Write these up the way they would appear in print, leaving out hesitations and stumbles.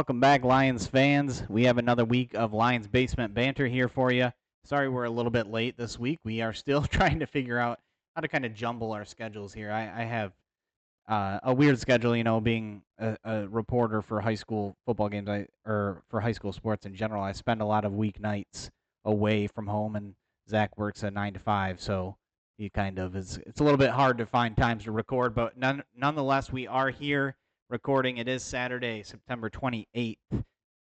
welcome back, Lions fans. We have another week of Lions Basement Banter here for you. Sorry we're a little bit late this week. We are still trying to figure out how to kind of jumble our schedules here. I have a weird schedule, being a reporter for high school football games, or for high school sports in general. I spend a lot of weeknights away from home, and Zach works a 9 to 5, so he kind of it's a little bit hard to find times to record, but nonetheless, we are here recording. It is Saturday, September 28th.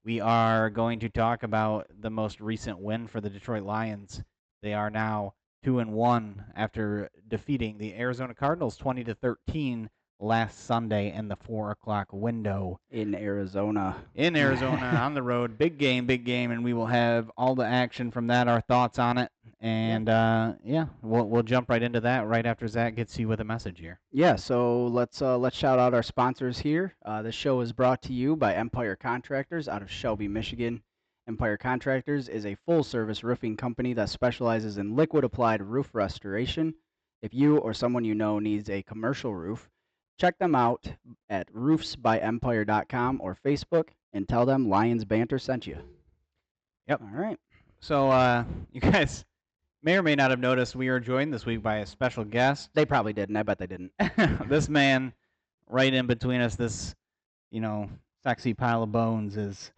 We are going to talk about the most recent win for the Detroit Lions. They are now 2-1 after defeating the Arizona Cardinals 20-13 last Sunday in the 4 o'clock window. In Arizona. On the road. Big game, and we will have all the action from that, our thoughts on it. And, we'll jump right into that right after Zach gets you with a message here. Yeah, so let's shout out our sponsors here. This show is brought to you by Empire Contractors out of Shelby, Michigan. Empire Contractors is a full-service roofing company that specializes in liquid-applied roof restoration. If you or someone you know needs a commercial roof, check them out at roofsbyempire.com or Facebook and tell them Lions Banter sent you. Yep. All right. So, you guys may or may not have noticed we are joined this week by a special guest. They probably didn't. I bet they didn't. This man right in between us, this, sexy pile of bones is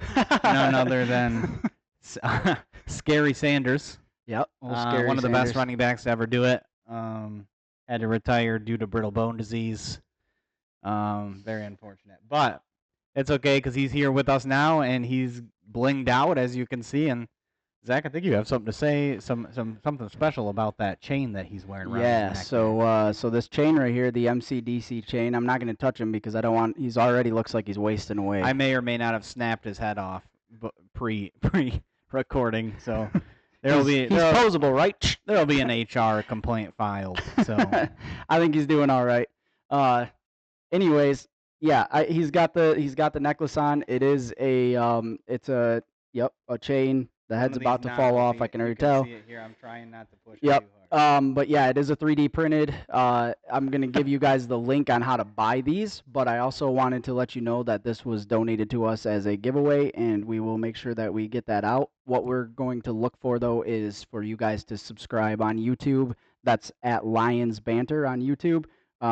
none other than Scary Sanders. Yep. One of the best running backs to ever do it. Had to retire due to brittle bone disease. Very unfortunate. But it's okay because he's here with us now, and he's blinged out, as you can see. And Zach, I think you have something to say, something special about that chain that he's wearing around his neck. So this chain right here, the MCDC chain, I'm not going to touch him because I don't want. He's already looks like he's wasting away. I may or may not have snapped his head off pre-recording, so he's posable, right? There'll be an HR complaint filed. So I think he's doing all right. Anyways, yeah, he's got the necklace on. It is a chain. The head's about to fall off. I can already tell. See it here. I'm trying not to push. Yep. But yeah, it is a 3D printed. I'm gonna give you guys the link on how to buy these, but I also wanted to let you know that this was donated to us as a giveaway, and we will make sure that we get that out. What we're going to look for though is for you guys to subscribe on YouTube. That's at Lions Banter on YouTube.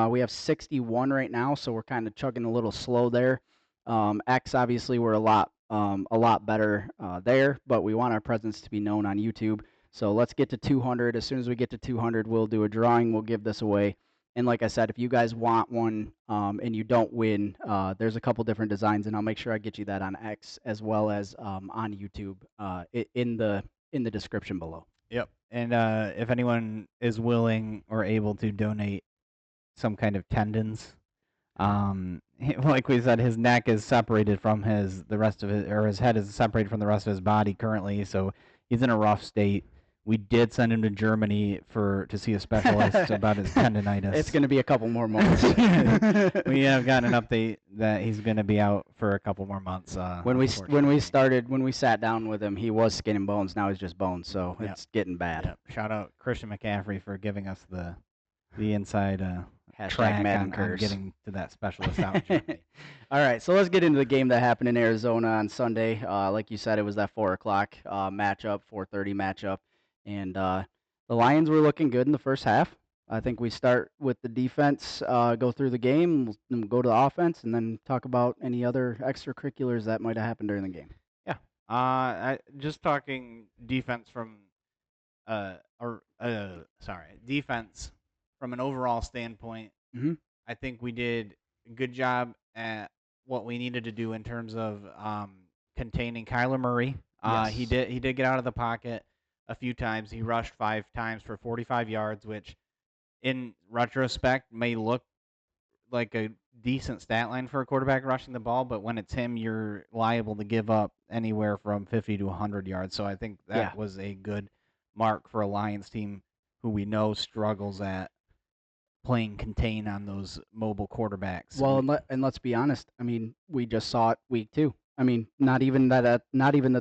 We have 61 right now, so we're kind of chugging a little slow there. X obviously we're a lot better there, but we want our presence to be known on YouTube. So let's get to 200. As soon as we get to 200, we'll do a drawing. We'll give this away. And like I said, if you guys want one and you don't win, there's a couple different designs, and I'll make sure I get you that on X as well as on YouTube in the description below. Yep. And if anyone is willing or able to donate some kind of tendons, like we said, his neck is separated from his head is separated from the rest of his body currently, so he's in a rough state. We did send him to Germany to see a specialist about his tendonitis. It's going to be a couple more months. We have gotten an update that he's going to be out for a couple more months. When we sat down with him, he was skin and bones. Now he's just bones, so it's getting bad. Yep. Shout out Christian McCaffrey for giving us the inside hashtag Madden on getting to that specialist out in Germany. All right, so let's get into the game that happened in Arizona on Sunday. Like you said, it was that 4 o'clock matchup, 4:30 matchup. And the Lions were looking good in the first half. I think we start with the defense, go through the game, go to the offense, and then talk about any other extracurriculars that might have happened during the game. Yeah. Just talking defense from defense from an overall standpoint. Mm-hmm. I think we did a good job at what we needed to do in terms of containing Kyler Murray. Yes. He did get out of the pocket a few times. He rushed 5 times for 45 yards, which in retrospect may look like a decent stat line for a quarterback rushing the ball, but when it's him, you're liable to give up anywhere from 50 to 100 yards. So I think that was a good mark for a Lions team who we know struggles at playing contain on those mobile quarterbacks. Well, and let's be honest. I mean, we just saw it week 2. I mean, not even that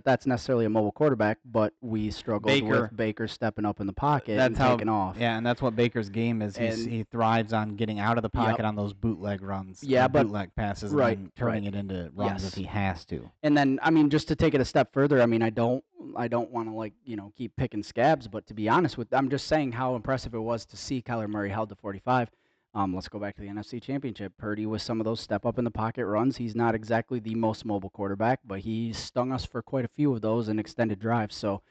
that's necessarily a mobile quarterback, but we struggled Baker, with Baker stepping up in the pocket that's and how, taking off. yeah, and that's what Baker's game is. And He thrives on getting out of the yep, pocket on those bootleg runs yeah, or but bootleg passes, and right, then right, turning it into runs if yes. he has to. And then, I mean, just to take it a step further, I mean, I don't want to like keep picking scabs, but to be honest I'm just saying how impressive it was to see Kyler Murray held to 45. Let's go back to the NFC Championship. Purdy with some of those step up in the pocket runs. He's not exactly the most mobile quarterback, but he stung us for quite a few of those in extended drives. So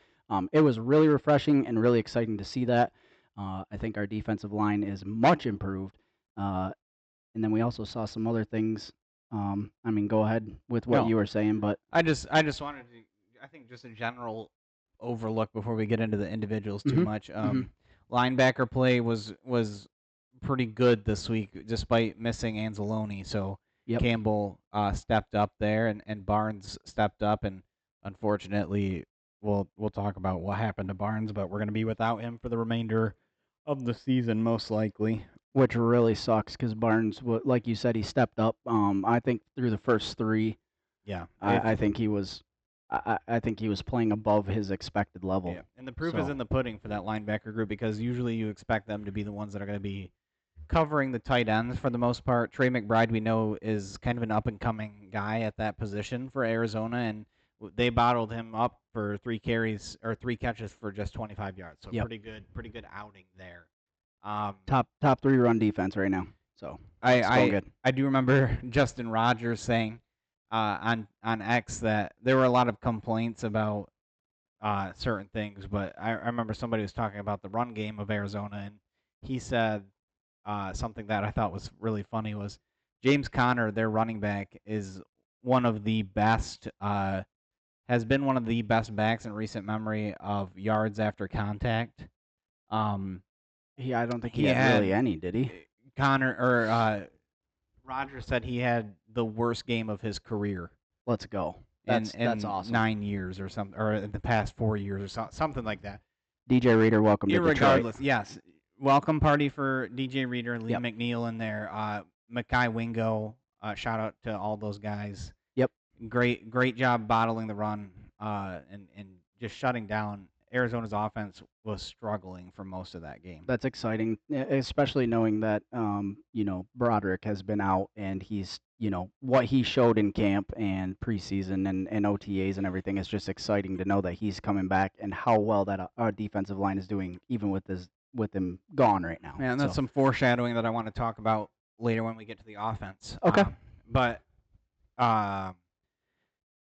it was really refreshing and really exciting to see that. I think our defensive line is much improved. And then we also saw some other things. I mean, go ahead with what No, you were saying, but I just wanted to, I think just a general overlook before we get into the individuals too hmm much. hmm Linebacker play was pretty good this week despite missing Anzalone. So yep. Campbell stepped up there, and Barnes stepped up, and unfortunately, we'll talk about what happened to Barnes, but we're going to be without him for the remainder of the season most likely. Which really sucks because Barnes, like you said, he stepped up. I think through the first three, Yeah, I think he was, I think he was playing above his expected level. yeah, and the proof is So in the pudding for that linebacker group because usually you expect them to be the ones that are going to be covering the tight ends for the most part. Trey McBride, we know, is kind of an up and coming guy at that position for Arizona, and they bottled him up for 3 catches for just 25 yards. So yep, pretty good outing there. top three run defense right now. So I it's going I good. I do remember Justin Rogers saying on X that there were a lot of complaints about certain things, but I remember somebody was talking about the run game of Arizona, and he said something that I thought was really funny was James Conner, their running back, is one of the best, has been one of the best backs in recent memory of yards after contact. Um, I don't think he he had really had any, did he? Connor or Rogers said he had the worst game of his career Let's go. in That's awesome. 9 years or something, or in the past 4 years or something like that. DJ Reader, welcome to Detroit. Irregardless, yes. Welcome party for DJ Reader, Lee Yep. McNeil in there, Mackay Wingo. Shout out to all those guys. Yep. Great job bottling the run, and just shutting down. Arizona's offense was struggling for most of that game. That's exciting, especially knowing that Broderick has been out and he's what he showed in camp and preseason and OTAs and everything is just exciting to know that he's coming back and how well that our defensive line is doing even with him gone right now. Yeah, and that's some foreshadowing that I want to talk about later when we get to the offense. Okay. But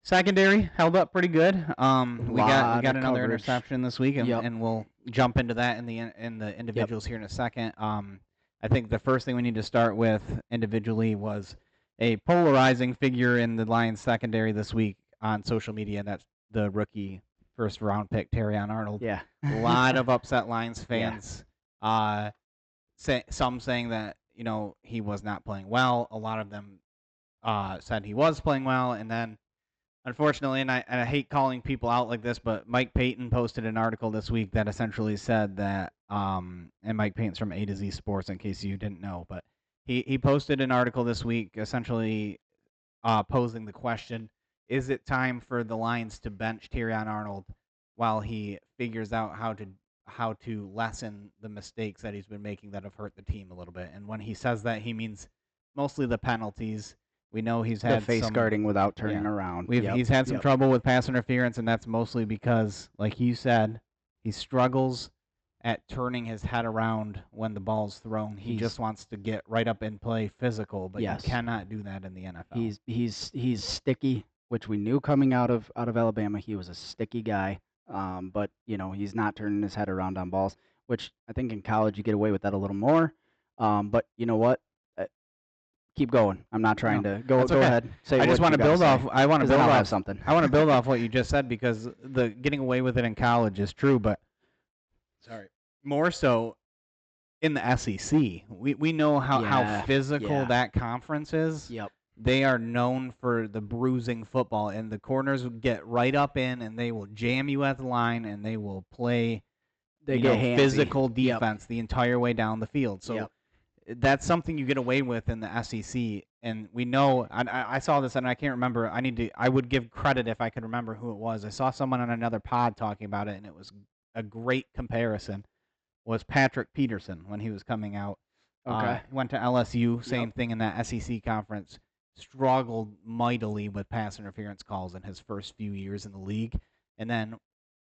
secondary held up pretty good. We got another coverage. interception this week, and, Yep. and we'll jump into that in the individuals here in a second. I think the first thing we need to start with individually was a polarizing figure in the Lions secondary this week on social media, and that's the rookie first round pick Terrion Arnold. Yeah. A lot of upset Lions fans. Some saying that he was not playing well. A lot of them said he was playing well, and then unfortunately, and I hate calling people out like this, but Mike Payton posted an article this week that essentially said that, and Mike Payton's from A to Z Sports, in case you didn't know, but he posted an article this week essentially posing the question: is it time for the Lions to bench Terrion Arnold while he figures out how to lessen the mistakes that he's been making that have hurt the team a little bit? And when he says that, he means mostly the penalties. We know he's had the face guarding without turning around. He's had some trouble with pass interference, and that's mostly because, like you said, he struggles at turning his head around when the ball's thrown. He just wants to get right up and play physical, but you cannot do that in the NFL. He's sticky, which we knew coming out of Alabama. He was a sticky guy, but he's not turning his head around on balls, which I think in college you get away with that a little more. But you know what? Keep going. I'm not trying to go. That's go okay. ahead. Say I just want to build off. I want to build I'll off have something. I want to build off what you just said because the getting away with it in college is true, but more so in the SEC. We know how physical that conference is. Yep. They are known for the bruising football, and the corners will get right up in, and they will jam you at the line, and they will play physical defense the entire way down the field. So that's something you get away with in the SEC, and we know. I saw this, and I can't remember. I would give credit if I could remember who it was. I saw someone on another pod talking about it, and it was a great comparison. Was Patrick Peterson when he was coming out? Okay. He went to LSU. Same Yep. thing in that SEC conference. Struggled mightily with pass interference calls in his first few years in the league, and then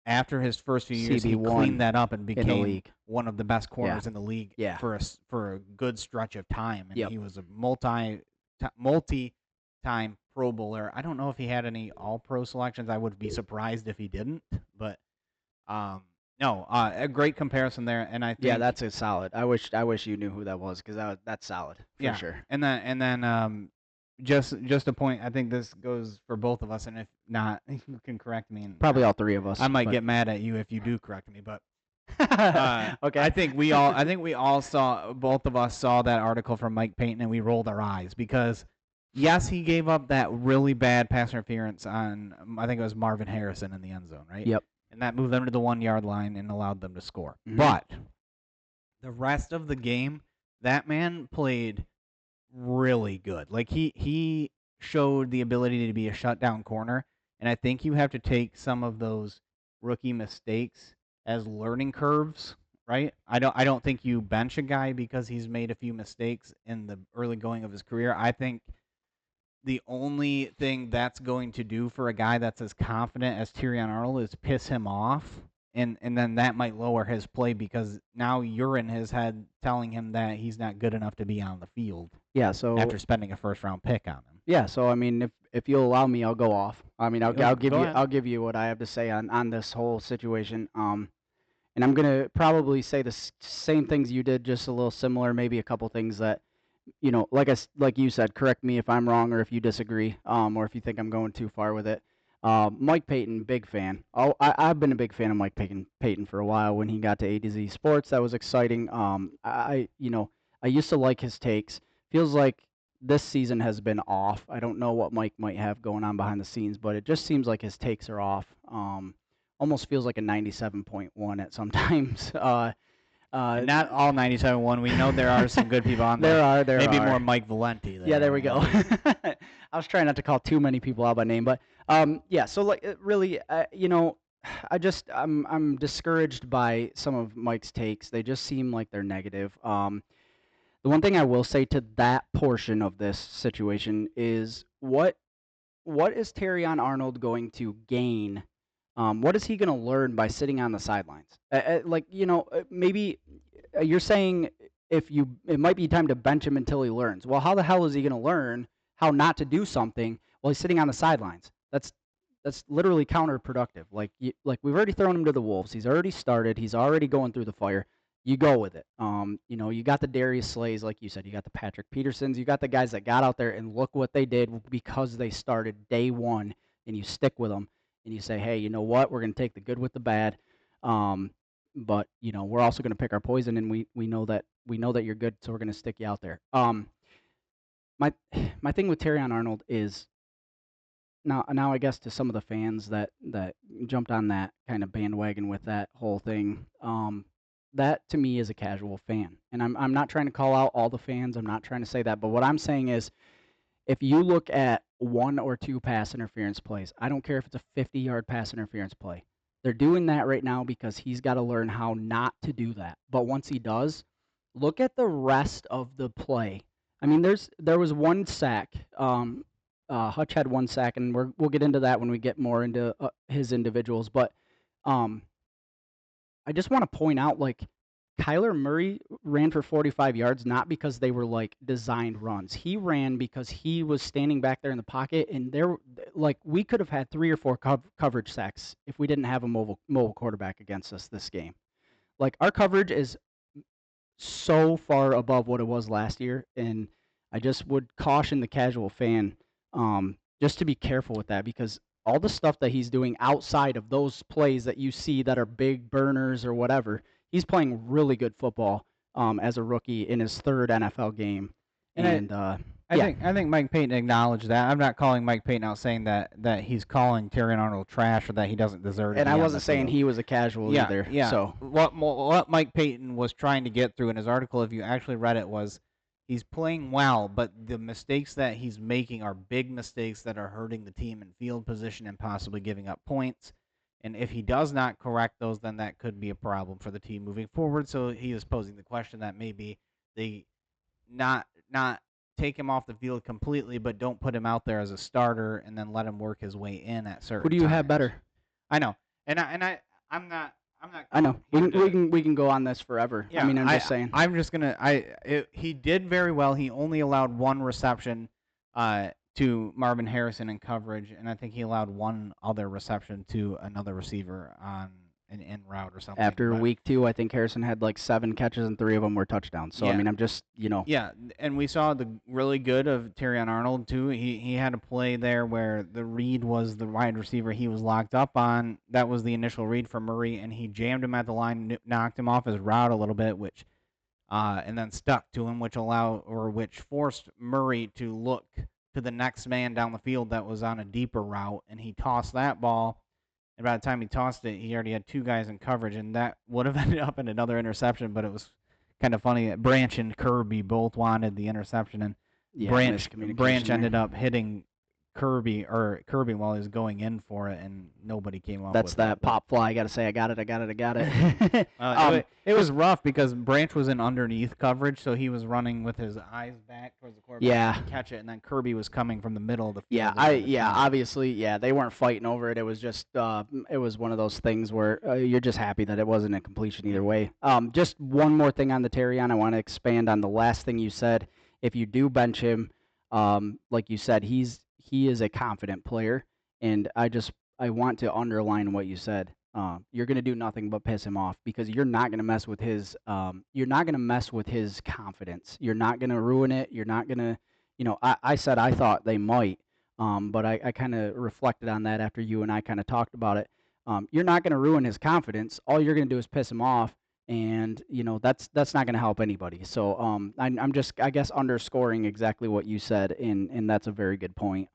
after his first few years, he CB1 cleaned that up and in the became league. one of the best Yeah. corners in the league Yeah. for a good stretch of time. And Yep. he was a multi-time Pro Bowler. I don't know if he had any All Pro selections. I would be surprised if he didn't. But no, a great comparison there. And I think Yeah, that's a solid. I wish you knew who that was because that's solid for yeah. sure. And then just a point. I think this goes for both of us, and if not, you can correct me. And Probably all three of us. I might but- get mad at you if you do correct me, but Okay. I think we all saw, both of us saw that article from Mike Payton, and we rolled our eyes because yes, he gave up that really bad pass interference on, I think it was Marvin Harrison in the end zone, right? Yep. And that moved them to the 1 yard line and allowed them to score. Mhm. But the rest of the game, that man played really good. Like he showed the ability to be a shutdown corner, and I think you have to take some of those rookie mistakes as learning curves, right? I don't think you bench a guy because he's made a few mistakes in the early going of his career. I think the only thing that's going to do for a guy that's as confident as Tyrion Arnold is piss him off. And then that might lower his play because now you're in his head telling him that he's not good enough to be on the field Yeah. So after spending a first round pick on him. yeah. So I mean, if you'll allow me, I'll go off. I mean, I'll give Go you ahead. I'll give you what I have to say on this whole situation. And I'm gonna probably say the same things you did, just a little similar, maybe a couple things that like you said, correct me if I'm wrong or if you disagree, or if you think I'm going too far with it. Mike Payton, big fan. I've been a big fan of Mike Payton for a while. When he got to A to Z Sports, that was exciting. I used to like his takes. Feels like this season has been off. I don't know what Mike might have going on behind the scenes, but it just seems like his takes are off. Almost feels like a 97.1 at sometimes. Not all 97.1. We know there are some good people on there. There Maybe are. more Mike Valenti. Yeah, there we go. I was trying not to call too many people out by name, but yeah. So like, really, I'm discouraged by some of Mike's takes. They just seem like they're negative. The one thing I will say to that portion of this situation is what is Terrion Arnold going to gain? What is he going to learn by sitting on the sidelines? Maybe you're saying it might be time to bench him until he learns. Well, how the hell is he going to learn how not to do something while he's sitting on the sidelines? That's literally counterproductive. Like we've already thrown him to the wolves. He's already started. He's already going through the fire. You go with it. You got the Darius Slays, like you said. You got the Patrick Petersons. You got the guys that got out there and look what they did because they started day one, and you stick with them. And you say, hey, you know what? We're going to take the good with the bad, but we're also going to pick our poison, and we know that you're good, so we're going to stick you out there. My thing with Terrion Arnold is now I guess to some of the fans that jumped on that kind of bandwagon with that whole thing, that to me is a casual fan, and I'm not trying to call out all the fans. I'm not trying to say that, but what I'm saying is, if you look at one or two pass interference plays, I don't care if it's a 50-yard pass interference play. They're doing that right now because he's got to learn how not to do that. But once he does, look at the rest of the play. I mean, there was one sack. Hutch had one sack, and we'll get into that when we get more into his individuals. But I just want to point out, like, Kyler Murray ran for 45 yards not because they were like designed runs. He ran because he was standing back there in the pocket, and we could have had 3 or 4 coverage sacks if we didn't have a mobile quarterback against us this game. Like, our coverage is so far above what it was last year, and I just would caution the casual fan just to be careful with that, because all the stuff that he's doing outside of those plays that you see that are big burners or whatever, he's playing really good football as a rookie in his 3rd NFL game. And I think Mike Payton acknowledged that. I'm not calling Mike Payton out saying that he's calling Terrion Arnold trash or that he doesn't deserve to And be I on wasn't the saying field. he was a casual either. Yeah. So What Mike Payton was trying to get through in his article, if you actually read it, was he's playing well, but the mistakes that he's making are big mistakes that are hurting the team in field position and possibly giving up points. And if he does not correct those, then that could be a problem for the team moving forward. So he is posing the question that maybe they not take him off the field completely, but don't put him out there as a starter and then let him work his way in at certain who do you have times. better? I know, I'm not. I know. We can go on this forever. Yeah, I mean, I'm just saying. I'm just gonna. He did very well. He only allowed one reception, to Marvin Harrison in coverage, and I think he allowed one other reception to another receiver on an in route or something. After week 2, I think Harrison had like 7 catches and 3 of them were touchdowns. So, Yeah. I mean, I'm just, Yeah, and we saw the really good of Terrion Arnold, too. He had a play there where the read was the wide receiver he was locked up on. That was the initial read for Murray, and he jammed him at the line, knocked him off his route a little bit, which and then stuck to him, which forced Murray to look to the next man down the field that was on a deeper route, and he tossed that ball. And by the time he tossed it, he already had 2 guys in coverage, and that would have ended up in another interception, but it was kind of funny that Branch and Kirby both wanted the interception, and Branch ended up hitting Kirby while he was going in for it, and nobody came up. That's with that it. pop fly. I gotta say, I got it. It was rough because Branch was in underneath coverage, so he was running with his eyes back towards the quarterback to catch it, and then Kirby was coming from the middle of the field. Obviously, they weren't fighting over it. It was just, it was one of those things where you're just happy that it wasn't a completion either way. Just one more thing on the Terrion. I want to expand on the last thing you said. If you do bench him, like you said, he is a confident player, and I want to underline what you said. You're going to do nothing but piss him off because you're not going to mess with his confidence. You're not going to ruin it. You're not going to, I said I thought they might, but I kind of reflected on that after you and I kind of talked about it. You're not going to ruin his confidence. All you're going to do is piss him off, and that's not going to help anybody. So I'm just, I guess, underscoring exactly what you said, and that's a very good point.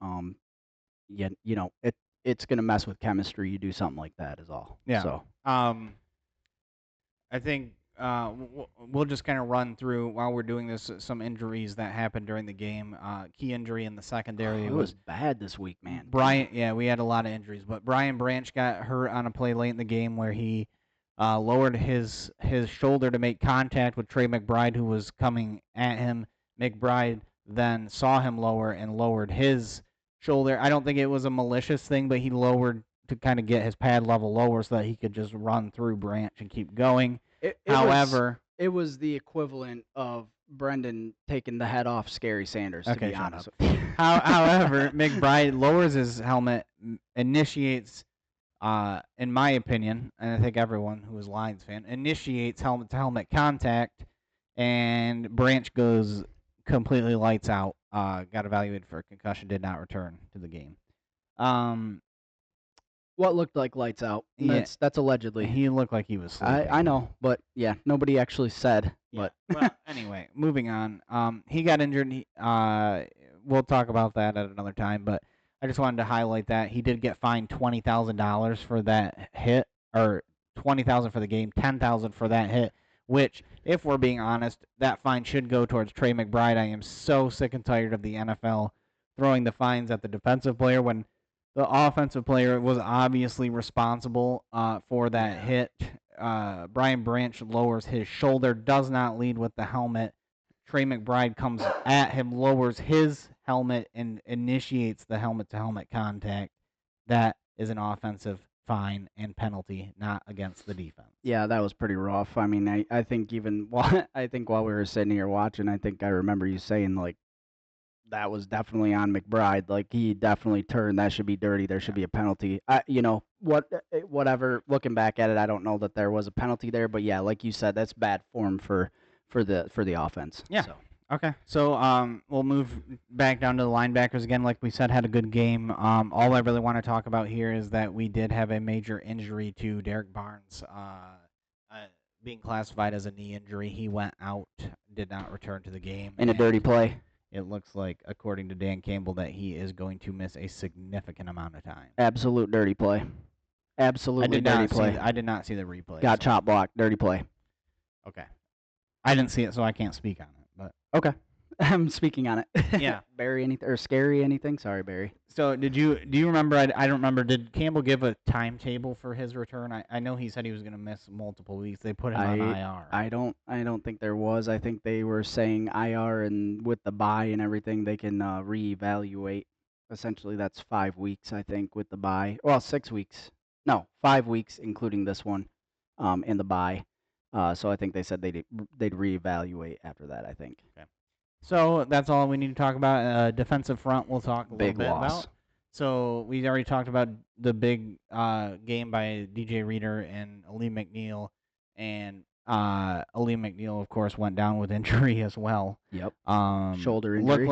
It's going to mess with chemistry. You do something like that is all. Yeah. So I think we'll just kind of run through while we're doing this some injuries that happened during the game. Key injury in the secondary it was bad this week, man. We had a lot of injuries, but Brian Branch got hurt on a play late in the game where he lowered his shoulder to make contact with Trey McBride, who was coming at him. McBride then saw him lower and lowered his shoulder. I don't think it was a malicious thing, but he lowered to kind of get his pad level lower so that he could just run through Branch and keep going. However, it was the equivalent of Brendan taking the head off Scary Sanders, to be honest with you. However, McBride lowers his helmet, initiates, in my opinion, and I think everyone who is Lions fan, initiates helmet-to-helmet contact, and Branch goes completely lights out. Got evaluated for a concussion, did not return to the game. What looked like lights out? That's allegedly. He looked like he was sleeping. I know, but yeah, nobody actually said. Yeah. But well, anyway, moving on. He got injured. We'll talk about that at another time, but I just wanted to highlight that he did get fined $20,000 for that hit, or $20,000 for the game, $10,000 for that hit. Which, if we're being honest, that fine should go towards Trey McBride. I am so sick and tired of the NFL throwing the fines at the defensive player when the offensive player was obviously responsible for that hit. Brian Branch lowers his shoulder, does not lead with the helmet. Trey McBride comes at him, lowers his helmet, and initiates the helmet-to-helmet contact. That is an offensive fine and penalty, not against the defense. Yeah, that was pretty rough. I mean, I think while we were sitting here watching, I think I remember you saying, like, that was definitely on McBride. Like, he definitely turned. That should be dirty. There should be a penalty. Whatever. Looking back at it, I don't know that there was a penalty there, but yeah, like you said, that's bad form for the offense. Yeah. So. Okay. So we'll move back down to the linebackers again. Like we said, had a good game. All I really want to talk about here is that we did have a major injury to Derek Barnes, being classified as a knee injury. He went out, did not return to the game. In a dirty play. it looks like, according to Dan Campbell, that he is going to miss a significant amount of time. Absolute dirty play. Absolutely dirty play. I did not see the replay. Got chop blocked. Dirty play. Okay. I didn't see it, so I can't speak on it. But okay. I'm speaking on it. Yeah. Barry, anything or Scary, anything? Sorry, Barry. So do you remember? I don't remember. Did Campbell give a timetable for his return? I know he said he was going to miss multiple weeks. They put him on IR. I don't think there was. I think they were saying IR, and with the bye and everything, they can reevaluate. Essentially, that's 5 weeks, I think, with the bye. Well, 6 weeks. No, 5 weeks, including this one, in the bye. So I think they said they'd reevaluate after that, I think. Okay. So that's all we need to talk about. Defensive front, we'll talk a little bit about. So we already talked about the big game by DJ Reader and Ali McNeil, and Ali McNeil, of course, went down with injury as well. Yep. Shoulder injury.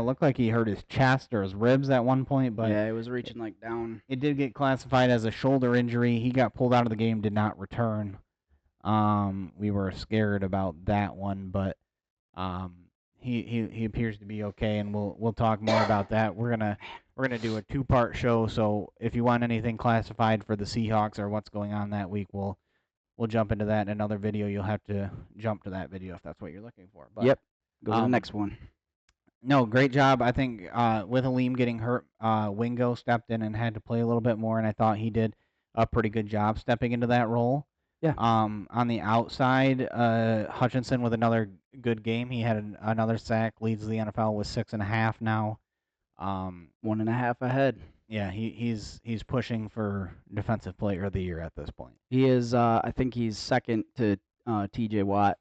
Looked like he hurt his chest or his ribs at one point, but yeah, it was reaching like down. It did get classified as a shoulder injury. He got pulled out of the game, did not return. We were scared about that one, but he appears to be okay, and we'll talk more about that. We're gonna do a 2-part show, so if you want anything classified for the Seahawks or what's going on that week, we'll jump into that in another video. You'll have to jump to that video if that's what you're looking for. But, yep. Go to the next one. No, great job. I think with Aleem getting hurt, Wingo stepped in and had to play a little bit more, and I thought he did a pretty good job stepping into that role. Yeah. On the outside, Hutchinson with another good game. He had another sack, leads the NFL with 6.5 now. 1.5 ahead. Yeah, he's pushing for Defensive Player of the Year at this point. He is. I think he's second to T.J. Watt,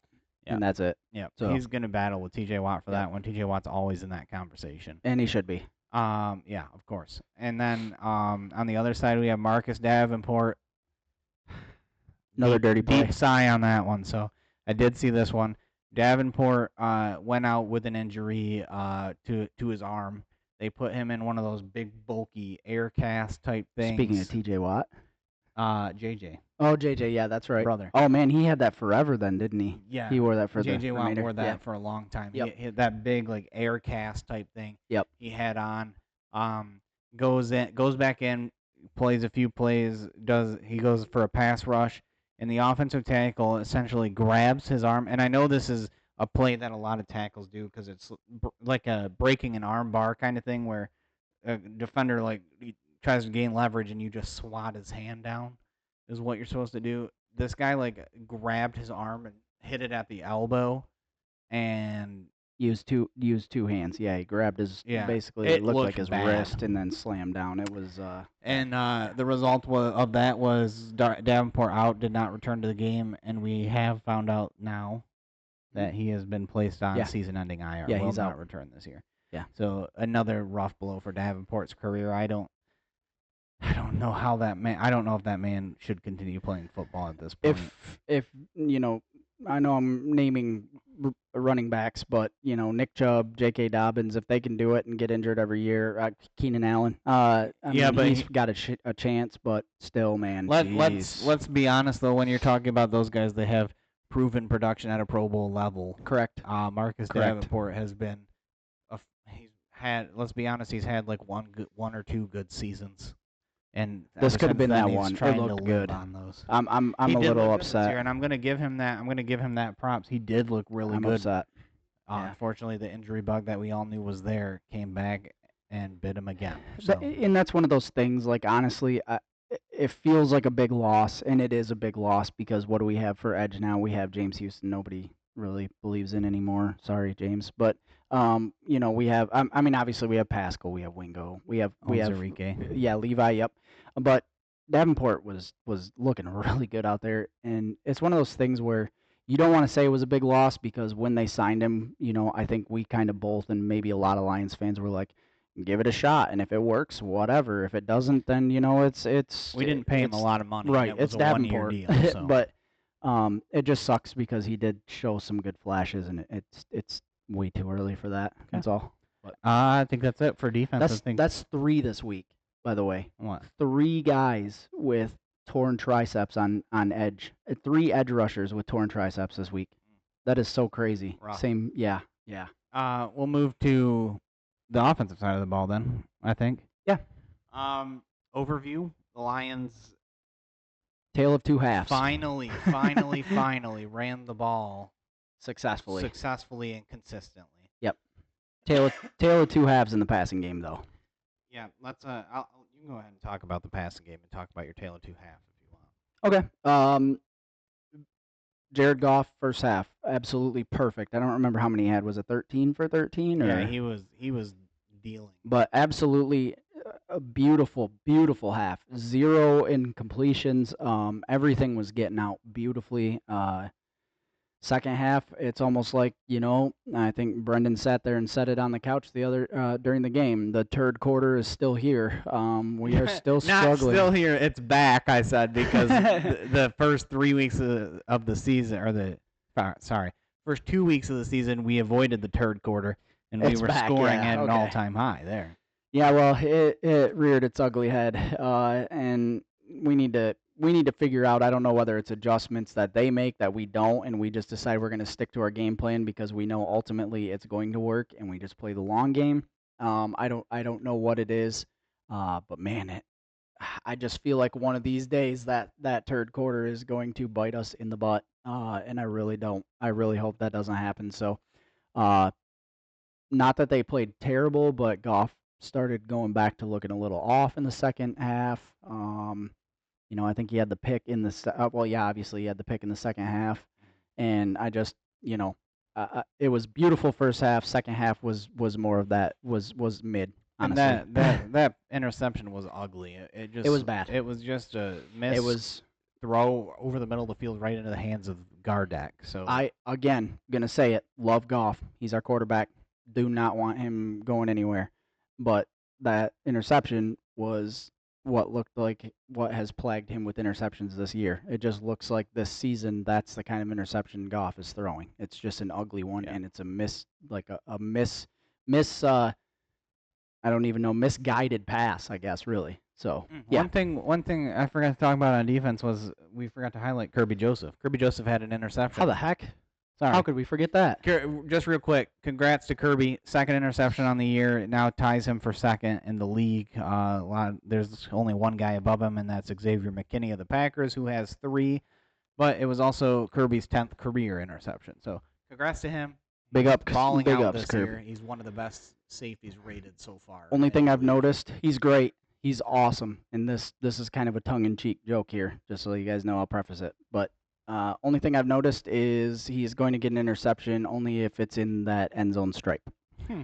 and that's it. Yeah, so he's gonna battle with T.J. Watt for that one. T.J. Watt's always in that conversation, and he should be. Yeah, of course. And then on the other side we have Marcus Davenport. Another dirty play. Deep sigh on that one. So I did see this one. Davenport went out with an injury to his arm. They put him in one of those big, bulky air cast type things. Speaking of T.J. Watt. JJ. Oh, JJ, yeah, that's right. Brother. Oh, man, he had that forever then, didn't he? Yeah. He wore that for JJ Watt wore that for a long time. Yep. He had that big, like, air cast type thing. Yep. He had on. Goes back in, plays a few plays, he goes for a pass rush, and the offensive tackle essentially grabs his arm. And I know this is a play that a lot of tackles do because it's like a breaking an arm bar kind of thing where a defender he tries to gain leverage and you just swat his hand down is what you're supposed to do. This guy grabbed his arm and hit it at the elbow and used two hands. Yeah, he grabbed his basically it looked like his wrist and then slammed down. It was and the result of that was Davenport out, did not return to the game, and we have found out now that he has been placed on season-ending IR. Yeah, will he's not out. return this year. Yeah. So another rough blow for Davenport's career. I don't know how that man. I don't know if that man should continue playing football at this point. If I know I'm naming running backs, but Nick Chubb, J.K. Dobbins, if they can do it and get injured every year, Keenan Allen. But he's got a chance, but still, man. Let's be honest though. When you're talking about those guys, they have proven production at a Pro Bowl level. Correct. Marcus Davenport has been. Let's be honest, he's had one or two good seasons. And this could have been that one. It looked good. On those. I'm a little upset. And I'm gonna give him that props. He did look really good. I'm upset. Unfortunately, the injury bug that we all knew was there came back and bit him again. So. And that's one of those things. Honestly, it feels like a big loss, and it is a big loss because what do we have for edge now? We have James Houston. Nobody really believes in anymore. Sorry, James, but. We have. I mean, obviously, we have Pascal, we have Wingo, we have Enrique. Yeah, Levi. Yep. But Davenport was looking really good out there, and it's one of those things where you don't want to say it was a big loss because when they signed him, I think we kind of both and maybe a lot of Lions fans were like, give it a shot, and if it works, whatever. If it doesn't, then it's. We didn't pay him a lot of money. Right. It was it's a Davenport. 1-year deal. So. But it just sucks because he did show some good flashes, and it's way too early for that. Okay. That's all. But, I think that's it for defense. That's 3 this week, by the way. What? 3 guys with torn triceps on edge. 3 edge rushers with torn triceps this week. That is so crazy. Rough. Same, yeah. We'll move to the offensive side of the ball then, I think. Yeah. Overview: the Lions Tale of two halves. finally ran the ball Successfully. and consistently. Yep. Tale of two halves in the passing game, though. Yeah, let's. You can go ahead and talk about the passing game and talk about your tale of two halves if you want. Okay. Jared Goff, first half, absolutely perfect. I don't remember how many he had. Was it 13 for 13? Or? Yeah, he was dealing. But absolutely a beautiful, beautiful half. 0 incompletions. Everything was getting out beautifully. Second half, it's almost like, I think Brendan sat there and said it on the couch during the game. The third quarter is still here. We are still struggling. Not still here. It's back, I said, because the first 3 weeks of the season, first 2 weeks of the season, we avoided the third quarter, and we were scoring at an all-time high there. Yeah, well, it reared its ugly head, and we need to figure out. I don't know whether it's adjustments that they make that we don't, and we just decide we're going to stick to our game plan because we know ultimately it's going to work, and we just play the long game. I don't know what it is, but man, I just feel like one of these days that third quarter is going to bite us in the butt, and I really don't. I really hope that doesn't happen. So, not that they played terrible, but Goff started going back to looking a little off in the second half. I think he had the pick in the obviously he had the pick in the second half, and I just, it was beautiful first half. Second half was more of that was mid. Honestly. And that interception was ugly. It was bad. It was just a miss. Throw over the middle of the field right into the hands of Gardeck. So again gonna say it. Love Goff. He's our quarterback. Do not want him going anywhere. But that interception was what looked like what has plagued him with interceptions this year. It just looks like this season that's the kind of interception Goff is throwing. It's just an ugly one, and it's a miss, like a miss. I don't even know, misguided pass, I guess, really. So yeah. One thing I forgot to talk about on defense was we forgot to highlight Kirby Joseph. Kirby Joseph had an interception. How the heck? Sorry. How could we forget that? Just real quick, congrats to Kirby. Second interception on the year. It now ties him for second in the league. There's only one guy above him, and that's Xavier McKinney of the Packers, who has 3. But it was also Kirby's 10th career interception. So congrats to him. Big ups, balling big out ups, this Kirby. year. He's one of the best safeties rated so far. Only thing I've noticed, he's great. He's awesome. And this is kind of a tongue-in-cheek joke here, just so you guys know. I'll preface it. But only thing I've noticed is he's going to get an interception only if it's in that end zone stripe.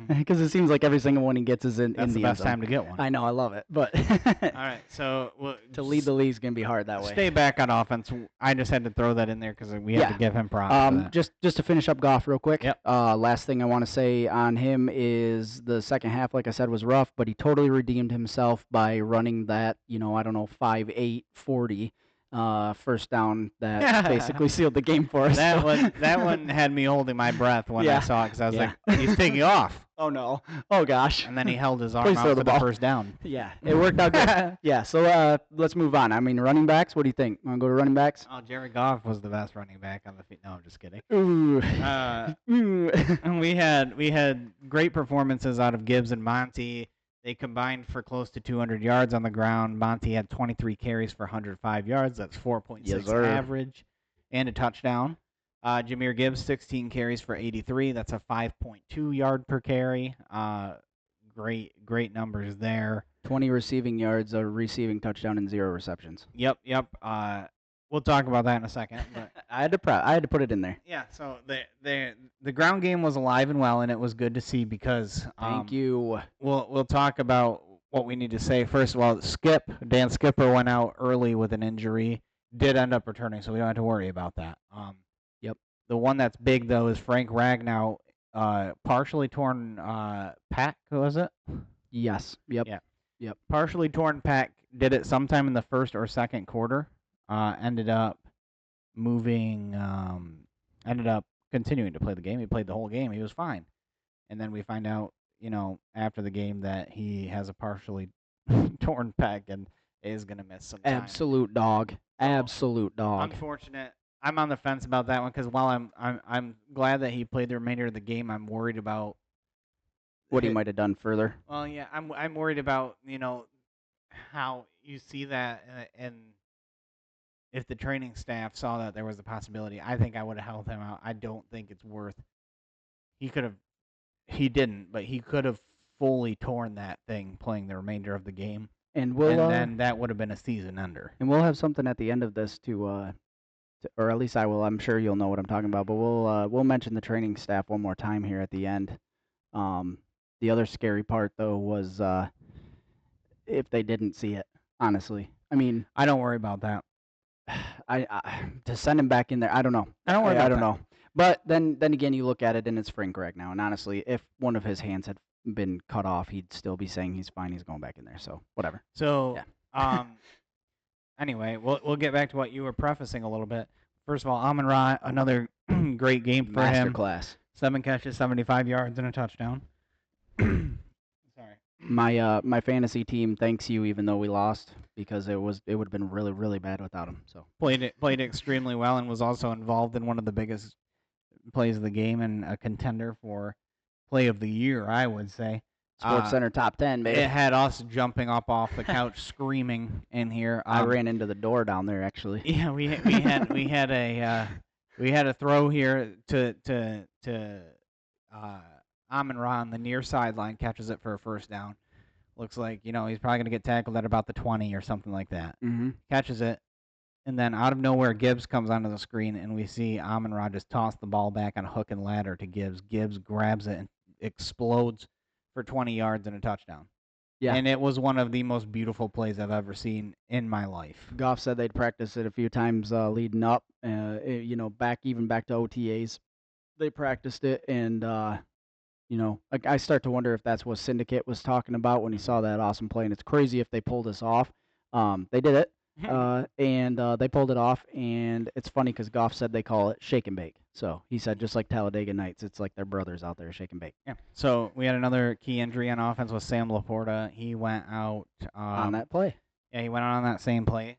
Because it seems like every single one he gets is in the end zone. That's the best time to get one. I know, I love it. But all right, so to lead the league is going to be hard that way. Stay back on offense. I just had to throw that in there because we have to give him props. For that. Just to finish up Goff real quick. Yep. Last thing I want to say on him is the second half, like I said, was rough, but he totally redeemed himself by running that, 5-8 40. First down that basically sealed the game for us. That one had me holding my breath when I saw it because I was like, he's taking off. Oh no! Oh gosh! And then he held his arm out for the first down. Yeah, it worked out good. Yeah, so let's move on. I mean, running backs. What do you think? Want to go to running backs? Oh, Jared Goff was the best running back on the field. No, I'm just kidding. Ooh. And we had great performances out of Gibbs and Monty. They combined for close to 200 yards on the ground. Monty had 23 carries for 105 yards. That's 4.6 average, and a touchdown. Jahmyr Gibbs, 16 carries for 83. That's a 5.2 yard per carry. Great numbers there. 20 receiving yards, a receiving touchdown, and 0 receptions. Yep. We'll talk about that in a second. But I had to put it in there. Yeah. So the ground game was alive and well, and it was good to see because. Thank you. We'll talk about what we need to say. First of all, Dan Skipper went out early with an injury. Did end up returning, so we don't have to worry about that. Yep. The one that's big though is Frank Ragnow, partially torn pec. Was it? Yes. Yep. Yeah. Yep. Partially torn pec. Did it sometime in the first or second quarter. Ended up moving. Ended up continuing to play the game. He played the whole game. He was fine. And then we find out, after the game that he has a partially torn pec and is going to miss some time. Absolute dog. Absolute dog. Unfortunate. I'm on the fence about that one because while I'm glad that he played the remainder of the game, I'm worried about what he might have done further. Well, yeah, I'm worried about how you see that, and if the training staff saw that there was a possibility, I think I would have held him out. I don't think it's worth. He could have. He didn't, but he could have fully torn that thing playing the remainder of the game, And then that would have been a season ender. And we'll have something at the end of this or at least I will. I'm sure you'll know what I'm talking about. But we'll mention the training staff one more time here at the end. The other scary part though was if they didn't see it. Honestly, I mean, I don't worry about that. I to send him back in there, I don't know. I don't worry about I don't that. know. But then again, you look at it and it's Frank Reich now. And honestly, if one of his hands had been cut off, he'd still be saying he's fine. He's going back in there. So whatever. So, Yeah. Anyway, we'll get back to what you were prefacing a little bit. First of all, Amon-Ra, another great game for him. Masterclass. 7 catches, 75 yards, and a touchdown. Sorry. My fantasy team thanks you, even though we lost, because it would have been really, really bad without him. So played extremely well and was also involved in one of the biggest plays of the game and a contender for play of the year, I would say. Sports Center top 10, baby. It had us jumping up off the couch, screaming in here. I ran into the door down there, actually. Yeah, we had a throw here to Amon-Ra on the near sideline, catches it for a first down. Looks like he's probably gonna get tackled at about the 20 or something like that. Mm-hmm. Catches it, and then out of nowhere, Gibbs comes onto the screen, and we see Amon-Ra just toss the ball back on hook and ladder to Gibbs. Gibbs grabs it and explodes for 20 yards and a touchdown. Yeah. And it was one of the most beautiful plays I've ever seen in my life. Goff said they'd practiced it a few times leading up. Back to OTAs, they practiced it, and I start to wonder if that's what Syndicate was talking about when he saw that awesome play. And it's crazy if they pulled this off. They did it, and they pulled it off. And it's funny because Goff said they call it shake and bake. So he said just like Talladega Nights, it's like their brothers out there shake and bake. Yeah. So we had another key injury on offense with Sam Laporta. He went out on that play. Yeah, he went out on that same play.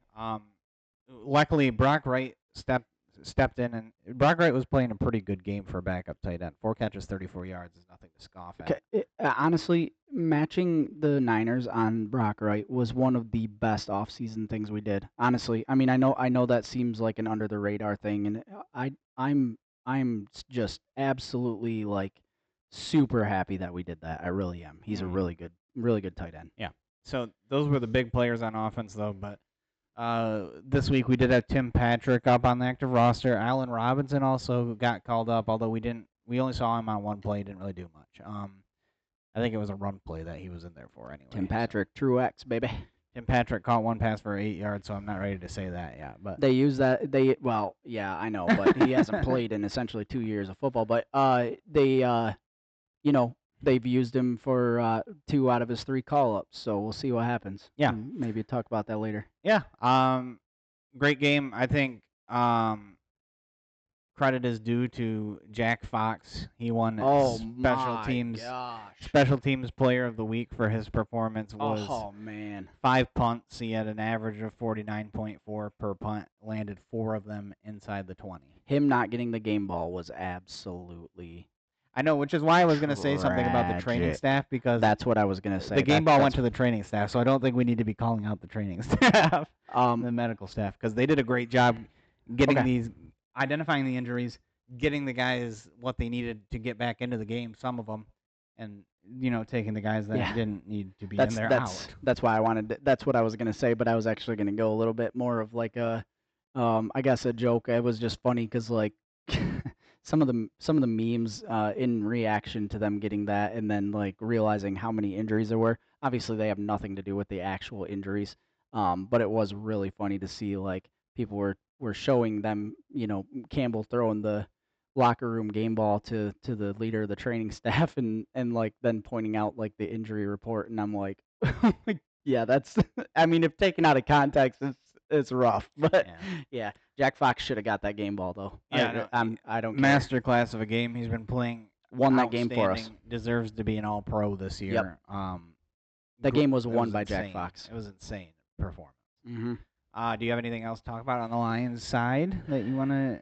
Luckily, Brock Wright stepped in, and Brock Wright was playing a pretty good game for a backup tight end. 4 catches, 34 yards is nothing to scoff at. Honestly, matching the Niners on Brock Wright was one of the best offseason things we did. Honestly, I mean, I know that seems like an under the radar thing, and I'm just absolutely like super happy that we did that. I really am. He's a really good tight end. Yeah. So those were the big players on offense, though. But this week we did have Tim Patrick up on the active roster. Allen Robinson also got called up, although we only saw him on one play. He didn't really do much. I think it was a run play that he was in there for anyway. Tim Patrick, true X, baby. Tim Patrick caught one pass for 8 yards, so I'm not ready to say that yet. But they use that. Yeah, I know, but he hasn't played in essentially 2 years of football. But they've used him for 2 out of his 3 call-ups, so we'll see what happens. Yeah. And maybe talk about that later. Yeah. Great game. I think credit is due to Jack Fox. He won Special Teams Player of the Week for his performance. Oh, man. 5 punts. He had an average of 49.4 per punt, landed 4 of them inside the 20. Him not getting the game ball was absolutely... I know, which is why I was going to say something about the training staff, because that's what I was going to say. The game ball went to the training staff, so I don't think we need to be calling out the training staff, the medical staff, because they did a great job getting identifying the injuries, getting the guys what they needed to get back into the game, some of them, and taking the guys that didn't need to be in there out. That's why I wanted. That's what I was going to say, but I was actually going to go a little bit more of like a, I guess a joke. It was just funny because like. Some of the memes in reaction to them getting that, and then like realizing how many injuries there were. Obviously, they have nothing to do with the actual injuries, but it was really funny to see like people were showing them, Campbell throwing the locker room game ball to the leader of the training staff, and like then pointing out like the injury report, and I'm like, yeah, that's. I mean, if taken out of context, it's rough, but yeah. Jack Fox should have got that game ball though. Yeah, I don't care. Masterclass of a game. He's been playing. Won that game for us. Deserves to be an All-Pro this year. Yep. That game was won by Jack Fox. It was insane performance. Mm-hmm. Do you have anything else to talk about on the Lions side that you want to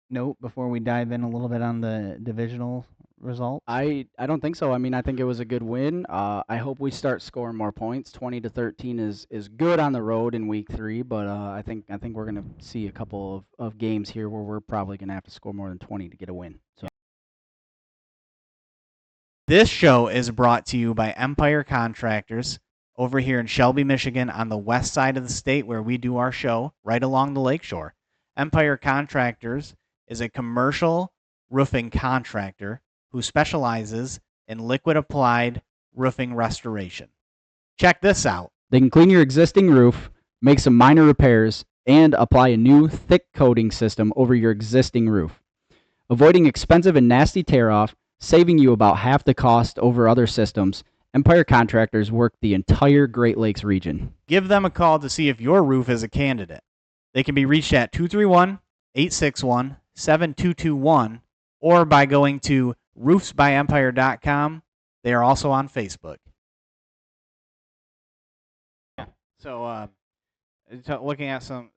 note before we dive in a little bit on the divisional result? I don't think so. I mean, I think it was a good win. I hope we start scoring more points. 20-13 is good on the road in week 3, but I think we're gonna see a couple of games here where we're probably gonna have to score more than 20 to get a win. So This show is brought to you by Empire Contractors over here in Shelby, Michigan, on the west side of the state where we do our show, right along the lakeshore. Empire Contractors is a commercial roofing contractor who specializes in liquid applied roofing restoration. Check this out. they can clean your existing roof, make some minor repairs, and apply a new thick coating system over your existing roof, avoiding expensive and nasty tear off, saving you about half the cost over other systems. Empire Contractors work the entire Great Lakes region. Give them a call to see if your roof is a candidate. They can be reached at 231-861-7221 or by going to roofsbyempire.com. They are also on Facebook. So, looking at some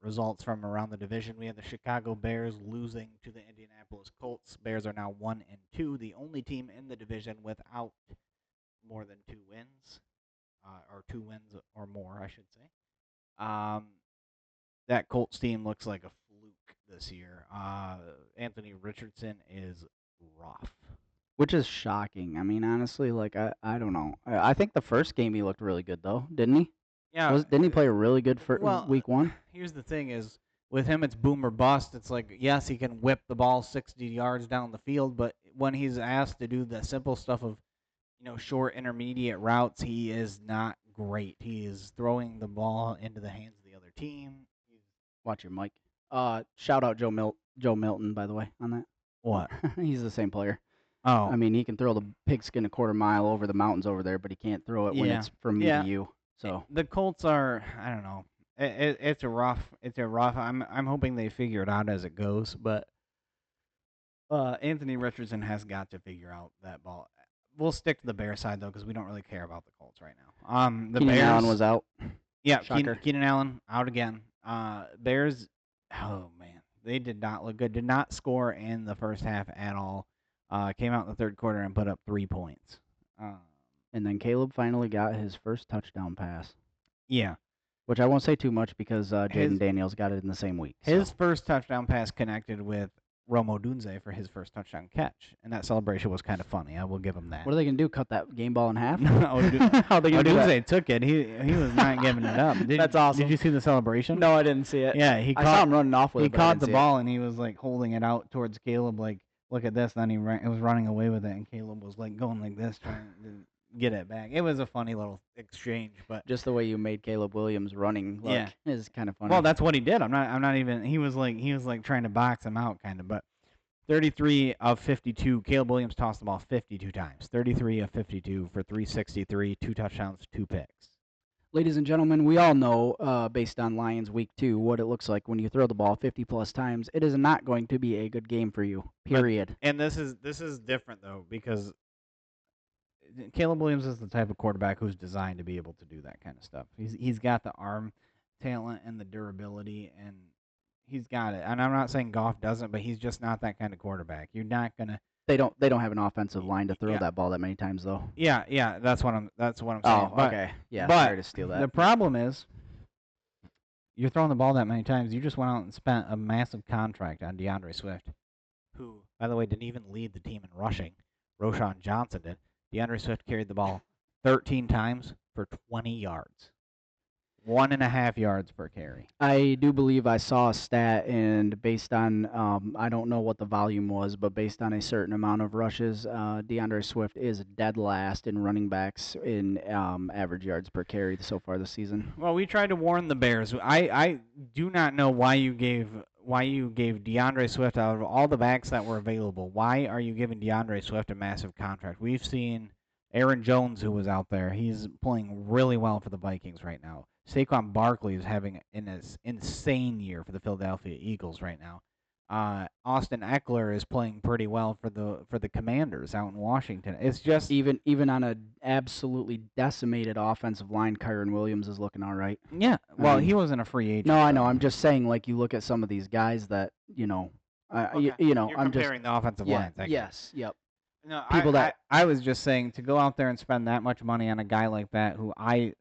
results from around the division, we have the Chicago Bears losing to the Indianapolis Colts. Bears are now 1-2, the only team in the division without more than 2 wins, or 2 wins or more, I should say. That Colts team looks like a fluke this year. Anthony Richardson is rough. Which is shocking. I mean, honestly, like I don't know. I think the first game he looked really good though, didn't he? Yeah. Didn't he play really good for week 1? Here's the thing: is with him, it's boom or bust. It's like yes, he can whip the ball 60 yards down the field, but when he's asked to do the simple stuff of short intermediate routes, he is not great. He is throwing the ball into the hands of the other team. Watch your mic. Shout out Joe Milton, by the way, on that. What? He's the same player. Oh, I mean, he can throw the pigskin a quarter mile over the mountains over there, but he can't throw it when Yeah. it's from me Yeah. to you. So the Colts are, I don't know. It's a rough. I'm hoping they figure it out as it goes, but Anthony Richardson has got to figure out that ball. We'll stick to the Bear side though, because we don't really care about the Colts right now. The Keenan Bears. Allen was out. Yeah, Shocker. Keenan Allen out again. Bears. Oh man, they did not look good. Did not score in the first half at all. Came out in the third quarter and put up 3 points. And then Caleb finally got his first touchdown pass, Yeah. which I won't say too much because His- Jaden Daniels got it in the same week. His So. first touchdown pass connected with Romo Dunze for his first touchdown catch, and that celebration was kind of funny. I will give him that. What are they gonna do? Cut that game ball in half? No, How are they gonna do that? Dunze took it. He was not giving it up. That's awesome. Did you see the celebration? No, I didn't see it. Yeah, I saw him running off with he it. but I caught didn't the see it. ball and he was like holding it out towards Caleb, like, look at this. Then it was running away with it, and Caleb was like going like this, trying to get it back. It was a funny little exchange, but Just the way you made Caleb Williams running, Yeah. is kind of funny. well, that's what he did. I'm not even. He was like trying to box him out, kind of. But 33 of 52. Caleb Williams tossed the ball 52 times. 33 of 52 for 363, 2 touchdowns, 2 picks. Ladies and gentlemen, we all know, based on Lions Week 2, what it looks like when you throw the ball 50-plus times. It is not going to be a good game for you, period. And this is different though, because Caleb Williams is the type of quarterback who's designed to be able to do that kind of stuff. He's got the arm talent and the durability, and he's got it. And I'm not saying Goff doesn't, but he's just not that kind of quarterback. You're not gonna. They don't have an offensive line to throw Yeah. that ball that many times, though. Yeah. That's what I'm saying. Oh, But okay. Yeah, but sorry to steal that. the problem is, you're throwing the ball that many times. You just went out and spent a massive contract on DeAndre Swift, who, by the way, didn't even lead the team in rushing. Roshan Johnson did. DeAndre Swift carried the ball 13 times for 20 yards. 1.5 yards per carry. I do believe I saw a stat, and based on, I don't know what the volume was, but based on a certain amount of rushes, DeAndre Swift is dead last in running backs in average yards per carry so far this season. Well, we tried to warn the Bears. I do not know why you gave DeAndre Swift, out of all the backs that were available, why are you giving DeAndre Swift a massive contract? We've seen Aaron Jones, who was out there. He's playing really well for the Vikings right now. Saquon Barkley is having an insane year for the Philadelphia Eagles right now. Austin Eckler is playing pretty well for the Commanders out in Washington. It's just Even on a absolutely decimated offensive line, Kyron Williams is looking all right. yeah. Well, I mean, he wasn't a free agent. No, I know. though. I'm just saying, like, you look at some of these guys that, Okay. you know, You're I'm just comparing the offensive yeah, line. Thank you. yes, yep. No, People that I was just saying to go out there and spend that much money on a guy like that who I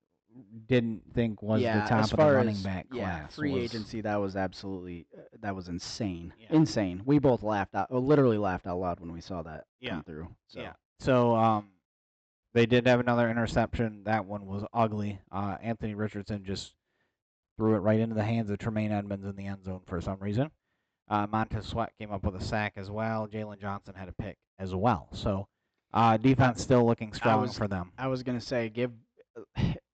didn't think was the yeah, as top of the far running as back class free was. agency, that was absolutely that was insane, Yeah. insane. We both laughed out, literally laughed out loud when we saw that Yeah. come through. Yeah. So So they did have another interception. That one was ugly. Anthony Richardson just threw it right into the hands of Tremaine Edmonds in the end zone for some reason. Montez Sweat came up with a sack as well. Jalen Johnson had a pick as well. So defense still looking strong for them. I was gonna say give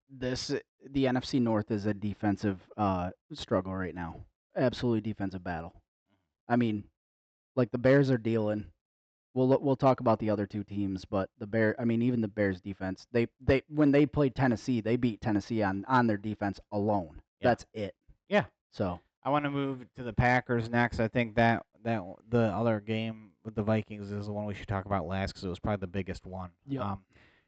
this the NFC North is a defensive struggle right now. Absolutely defensive battle. I mean, like the Bears are dealing. We'll talk about the other two teams, but I mean, even the Bears defense, they when they played Tennessee, they beat Tennessee on their defense alone. Yeah. That's it. Yeah. So I want to move to the Packers next. I think that the other game with the Vikings is the one we should talk about last because it was probably the biggest one. Yep.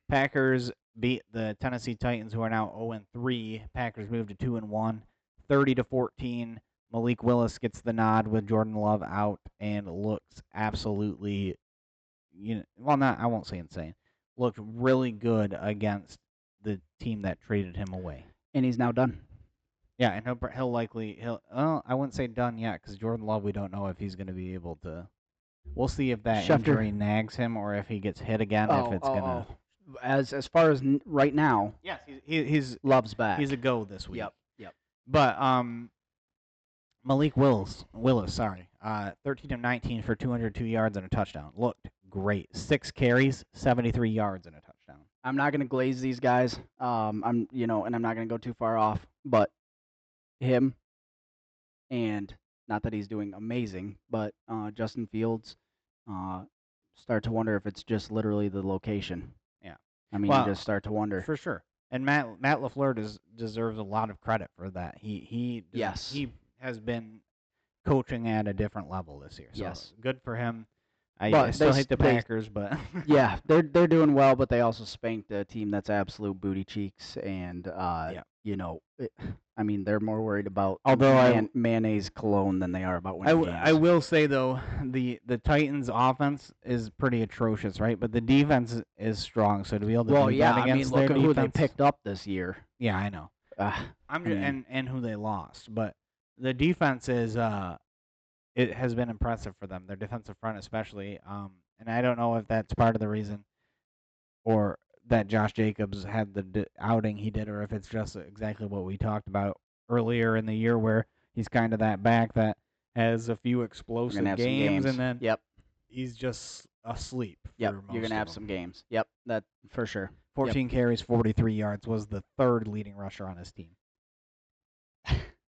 Packers beat the Tennessee Titans, who are now 0-3. Packers moved to 2-1, 30-14. Malik Willis gets the nod with Jordan Love out and looks absolutely, not I won't say insane. Looked really good against the team that traded him away. And he's now done. Yeah, and he'll likely well, I wouldn't say done yet because Jordan Love, we don't know if he's going to be able to. We'll see if that injury nags him or if he gets hit again. If it's gonna. As far as right now, yes, he's Love's back. He's a go this week. Yep. But Malik Willis, 13-19 for 202 yards and a touchdown. Looked great. 6 carries, 73 yards and a touchdown. I'm not gonna glaze these guys. And I'm not gonna go too far off, but him and not that he's doing amazing, but Justin Fields, start to wonder if it's just literally the location. Yeah. I mean, you just start to wonder. For sure. And Matt LaFleur deserves a lot of credit for that. He has been coaching at a different level this year. So yes. Good for him. I still hate the Packers, but yeah, they're doing well, but they also spanked a team that's absolute booty cheeks, and I mean, they're more worried about mayonnaise cologne than they are about winning games. I will say though, the Titans' offense is pretty atrocious, right? But the defense is strong, so to be able to do that against look their at who defense, they picked up this year. Yeah, I know. And who they lost, but the defense is it has been impressive for them. Their defensive front, especially, and I don't know if that's part of the reason, or that Josh Jacobs had the outing he did, or if it's just exactly what we talked about earlier in the year, where he's kind of that back that has a few explosive games, and then he's just asleep. Yep, you're gonna have some games. Yep, that for sure. 14 carries, 43 yards, was the third leading rusher on his team.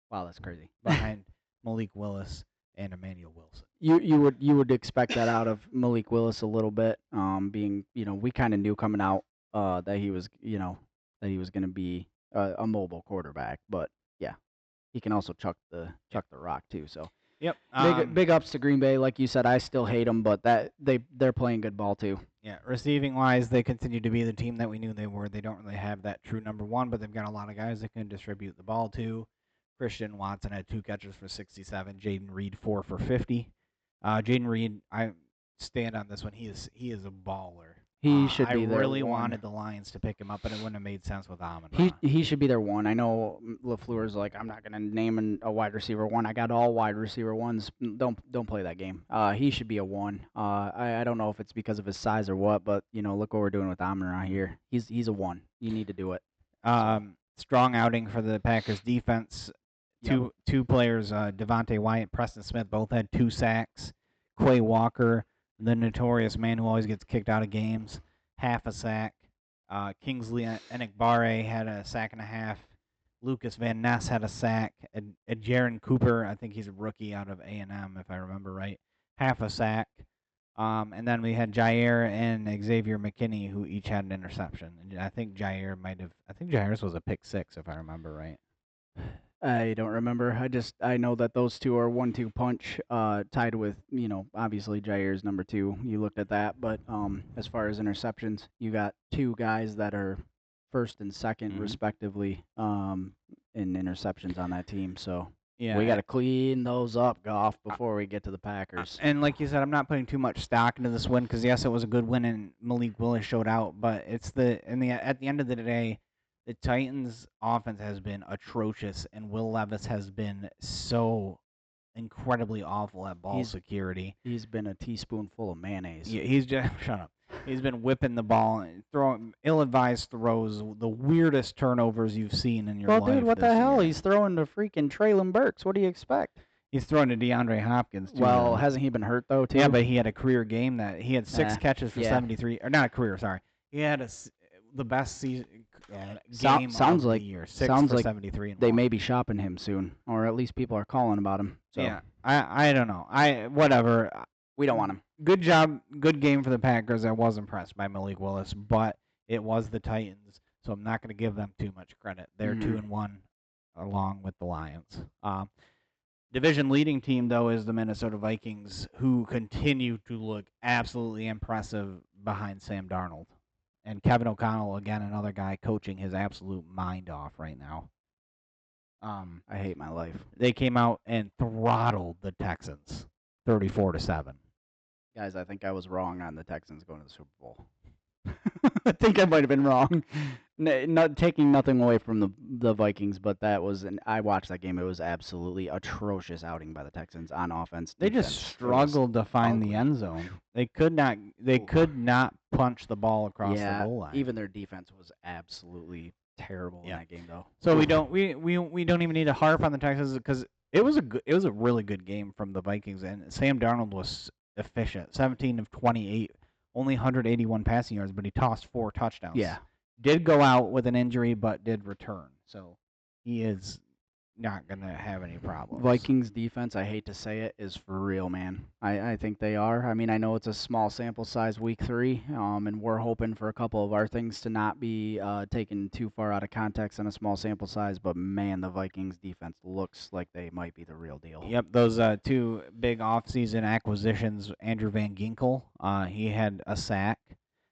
Wow, that's crazy. Behind Malik Willis and Emmanuel Wilson. You would expect that out of Malik Willis a little bit, being we kind of knew coming out that he was going to be a mobile quarterback, but yeah, he can also chuck the rock too. So yep, big ups to Green Bay. Like you said, I still hate them, but they're playing good ball too. Yeah, receiving wise, they continue to be the team that we knew they were. They don't really have that true number one, but they've got a lot of guys that can distribute the ball to. Christian Watson had 2 catches for 67. Jaden Reed 4 for 50. Jaden Reed, I stand on this one. He is a baller. He should be there. I really one. wanted the Lions to pick him up, but it wouldn't have made sense with Amon. He should be their one. I know LaFleur's like, I'm not gonna name a wide receiver one. I got all wide receiver ones. Don't play that game. He should be a one. I don't know if it's because of his size or what, but look what we're doing with Amon right here. He's a one. You need to do it. Strong outing for the Packers defense. Two players, Devontae Wyatt, Preston Smith, both had 2 sacks. Quay Walker, the notorious man who always gets kicked out of games, half a sack. Kingsley Enikbare had a sack and a half. Lucas Van Ness had a sack. Jaron Cooper, I think he's a rookie out of A&M, if I remember right, half a sack. And then we had Jair and Xavier McKinney, who each had an interception. And I think Jair's was a pick 6, if I remember right. I don't remember. I know that those two are 1-2 punch, tied with obviously Jair's number 2. You looked at that, but as far as interceptions, you got 2 guys that are first and second respectively in interceptions on that team. So Yeah, We got to clean those up, Goff, before we get to the Packers. and like you said, I'm not putting too much stock into this win because yes, it was a good win and Malik Willis showed out, but it's at the end of the day, the Titans' offense has been atrocious, and Will Levis has been so incredibly awful at ball security. He's been a teaspoonful of mayonnaise. Yeah, he's just shut up. He's been whipping the ball, and throwing ill-advised throws, the weirdest turnovers you've seen in your life. Well, dude, what the hell? Year. He's throwing to freaking Traylon Burks. What do you expect? He's throwing to DeAndre Hopkins too. Well, hasn't he been hurt though too? Yeah, but he had a career game that he had 6 catches for 73, or not a career, sorry. He had the best season game sounds of like the year. 6 sounds for like 73. And they may be shopping him soon, or at least people are calling about him. So. Yeah, I don't know. Whatever. We don't want him. Good job, good game for the Packers. I was impressed by Malik Willis, but it was the Titans, so I'm not going to give them too much credit. They're 2-1, along with the Lions. Division leading team though is the Minnesota Vikings, who continue to look absolutely impressive behind Sam Darnold, and Kevin O'Connell, again, another guy coaching his absolute mind off right now. I hate my life. They came out and throttled the Texans, 34-7. Guys, I think I was wrong on the Texans going to the Super Bowl. I think I might have been wrong. Not taking nothing away from the Vikings, but I watched that game. It was absolutely atrocious outing by the Texans on offense. They just struggled to find the end zone. They could not punch the ball across the goal line. Even their defense was absolutely terrible in that game, though. So we don't even need to harp on the Texans because it was a really good game from the Vikings, and Sam Darnold was efficient. 17 of 28, only 181 passing yards, but he tossed 4 touchdowns. Yeah. Did go out with an injury, but did return. So he is not going to have any problems. Vikings defense, I hate to say it, is for real, man. I think they are. I mean, I know it's a small sample size week 3, and we're hoping for a couple of our things to not be taken too far out of context in a small sample size, but man, the Vikings defense looks like they might be the real deal. Yep, those 2 big offseason acquisitions, Andrew Van Ginkel, he had a sack.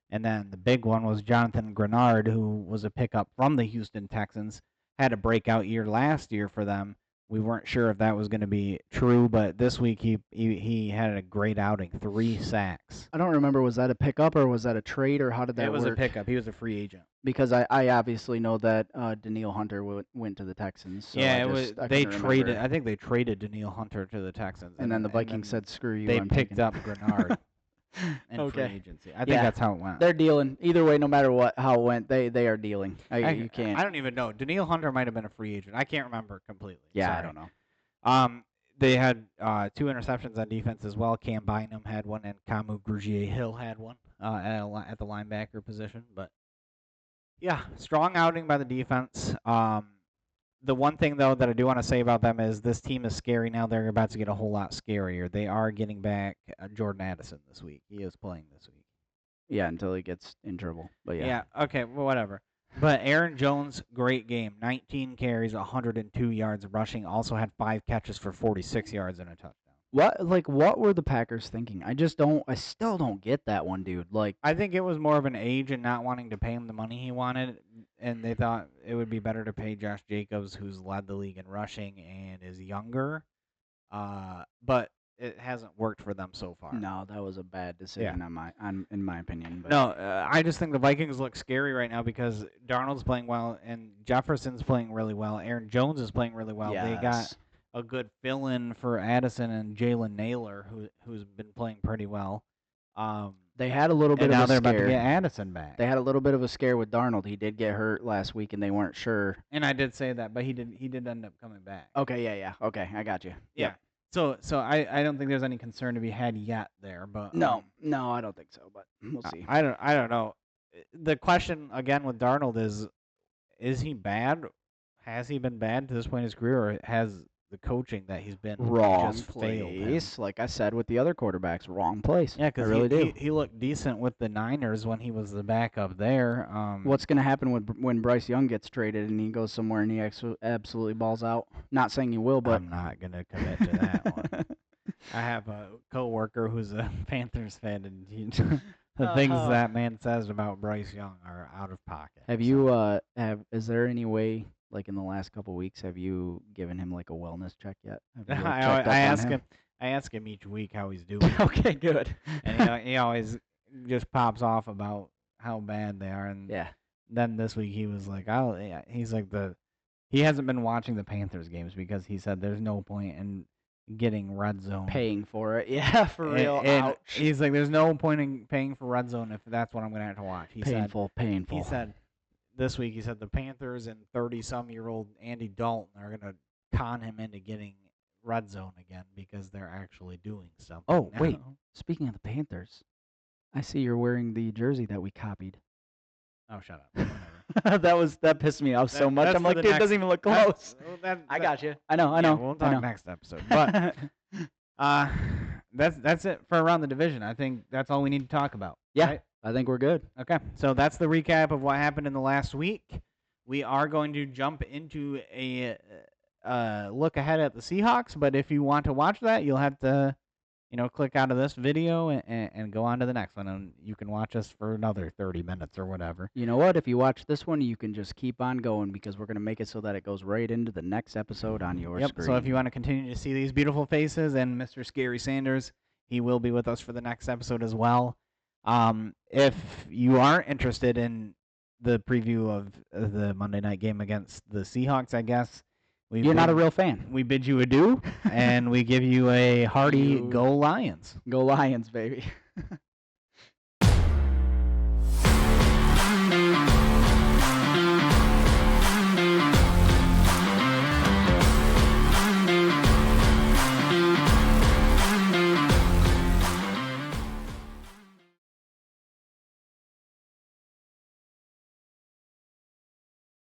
And then the big one was Jonathan Grenard, who was a pickup from the Houston Texans. Had a breakout year last year for them. We weren't sure if that was going to be true, but this week he had a great outing, 3 sacks. I don't remember, was that a pickup or was that a trade, or how did that work? It was a pickup. He was a free agent. Because I obviously know that Daniil Hunter went to the Texans. So yeah, they traded. I think they traded Daniil Hunter to the Texans. And then the Vikings said, "Screw you." They picked up Grenard. And free agency. I think that's how it went. They're dealing. Either way, no matter how it went, they are dealing. You can't. I don't even know. Daniil Hunter might have been a free agent. I can't remember completely. Yeah, Sorry. I don't know. They had 2 interceptions on defense as well. Cam Bynum had one, and Kamu Grugier-Hill had one at the linebacker position. But yeah, strong outing by the defense. The one thing, though, that I do want to say about them is this team is scary now. They're about to get a whole lot scarier. They are getting back Jordan Addison this week. He is playing this week. Yeah, until he gets in trouble. But yeah. Yeah, okay, well, whatever. But Aaron Jones, great game. 19 carries, 102 yards rushing. Also had 5 catches for 46 yards and a touchdown. What were the Packers thinking? I still don't get that one, dude. I think it was more of an age and not wanting to pay him the money he wanted, and they thought it would be better to pay Josh Jacobs, who's led the league in rushing and is younger. But it hasn't worked for them so far. No, that was a bad decision in my opinion. But. No, I just think the Vikings look scary right now because Darnold's playing well and Jefferson's playing really well. Aaron Jones is playing really well. Yes. They got a good fill-in for Addison and Jalen Naylor, who's been playing pretty well. They had a little bit of a scare. And now they're about to get Addison back. They had a little bit of a scare with Darnold. He did get hurt last week, and they weren't sure. And I did say that, but he did end up coming back. Okay, yeah. Okay, I got you. Yeah. Yep. So I don't think there's any concern to be had yet there, but no, I don't think so, but we'll see. I don't know. The question again with Darnold is he bad? Has he been bad to this point in his career, or has the coaching that he's been wrong just place? Like I said with the other quarterbacks, wrong place. Yeah, because he looked decent with the Niners when he was the backup there. What's going to happen when Bryce Young gets traded and he goes somewhere and he absolutely balls out? Not saying he will, but I'm not going to commit to that one. I have a coworker who's a Panthers fan, and the things that man says about Bryce Young are out of pocket. Is there any way? like in the last couple weeks, have you given him like a wellness check yet? Have you I, checked up I on ask him. I ask him each week how he's doing. Okay, good. And he always just pops off about how bad they are. And yeah. then this week he was like, he's like he hasn't been watching the Panthers games because he said there's no point in getting red zone. Paying for it. Yeah, for real. And Ouch. he's like, there's no point in paying for red zone if that's what I'm gonna have to watch. Painful. He said this week, he said the Panthers and 30-some-year-old Andy Dalton are gonna con him into getting red zone again because they're actually doing something. Oh, now. wait. Speaking of the Panthers, I see you're wearing the jersey that we copied. Oh, shut up. that pissed me off so much. I'm like, dude, it doesn't even look close. I got you. I know. Yeah, we'll talk next episode. But that's it for around the division. I think that's all we need to talk about. Yeah, right? I think we're good. Okay, so that's the recap of what happened in the last week. We are going to jump into a look ahead at the Seahawks, but if you want to watch that, you'll have to, click out of this video and go on to the next one, and you can watch us for another 30 minutes or whatever. You know what? If you watch this one, you can just keep on going because we're going to make it so that it goes right into the next episode on your screen. So if you want to continue to see these beautiful faces and Mr. Scary Sanders, he will be with us for the next episode as well. If you aren't interested in the preview of the Monday night game against the Seahawks, I guess, you're not a real fan. We bid you adieu, and we give you a hearty Go Lions. Go Lions, baby.